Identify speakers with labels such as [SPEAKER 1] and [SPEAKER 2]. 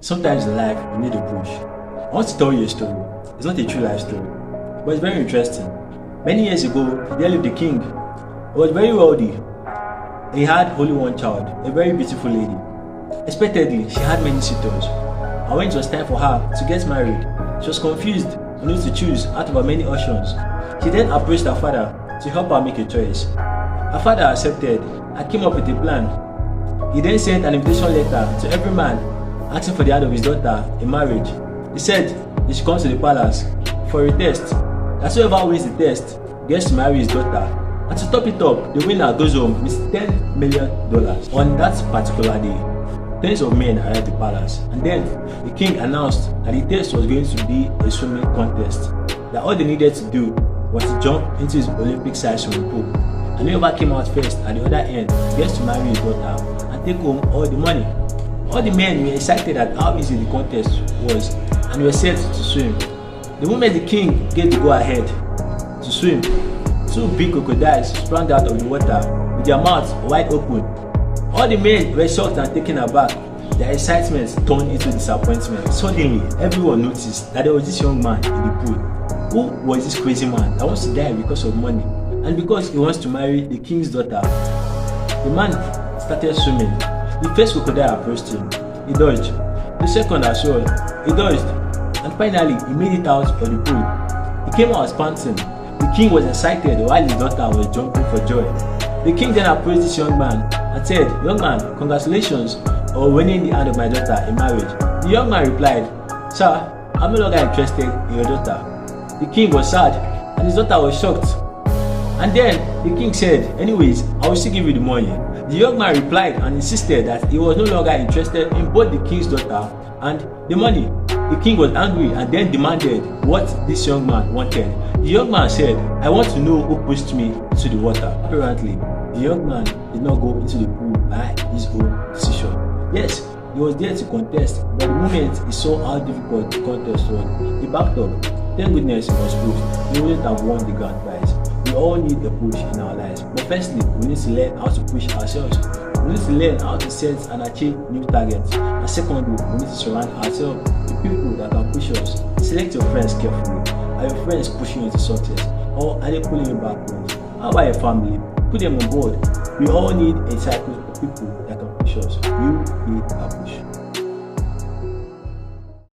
[SPEAKER 1] Sometimes in life, you need a push. I want to tell you a story. It's not a true life story, but it's very interesting. Many years ago, there lived a king. He was very wealthy. He had only one child, a very beautiful lady. Expectedly, she had many suitors. And when it was time for her to get married, she was confused on who to choose out of her many options. She then approached her father to help her make a choice. Her father accepted and came up with a plan. He then sent an invitation letter to every man asking for the hand of his daughter in marriage. He said he should come to the palace for a test. That whoever wins the test gets to marry his daughter. And to top it up, the winner goes home with $10 million. On that particular day, tens of men arrived at the palace, and then the king announced that the test was going to be a swimming contest. That all they needed to do was to jump into his Olympic-sized swimming pool, and whoever came out first at the other end gets to marry his daughter and take home all the money. All the men were excited at how easy the contest was and were set to swim. The moment the king gave the go-ahead to swim, two big crocodiles sprang out of the water with their mouths wide open. All the men were shocked and taken aback. Their excitement turned into disappointment. Suddenly, everyone noticed that there was this young man in the pool. Who was this crazy man that wants to die because of money and because he wants to marry the king's daughter? The man started swimming. The first crocodile approached him. He dodged. The second as well. He dodged. And finally, he made it out of the pool. He came out panting. The king was excited while his daughter was jumping for joy. The king then approached this young man and said, "Young man, congratulations on winning the hand of my daughter in marriage." The young man replied, "Sir, I'm no longer interested in your daughter." The king was sad and his daughter was shocked. And then the king said, "Anyways, I will still give you the money." The young man replied and insisted that he was no longer interested in both the king's daughter and the money. The king was angry and then demanded what this young man wanted. The young man said, "I want to know who pushed me into the water." Apparently, the young man did not go into the pool by his own decision. Yes, he was there to contest, but the moment he saw how difficult the contest was, he backed up. Thank goodness he was pushed. He wouldn't have won the grand prize. We all need a push in our lives, but firstly, we need to learn how to push ourselves. We need to learn how to set and achieve new targets. And secondly, we need to surround ourselves with people that can push us. Select your friends carefully. Are your friends pushing you to success, or are they pulling you backwards? How about your family? Put them on board. We all need a cycle of people that can push us. You need a push.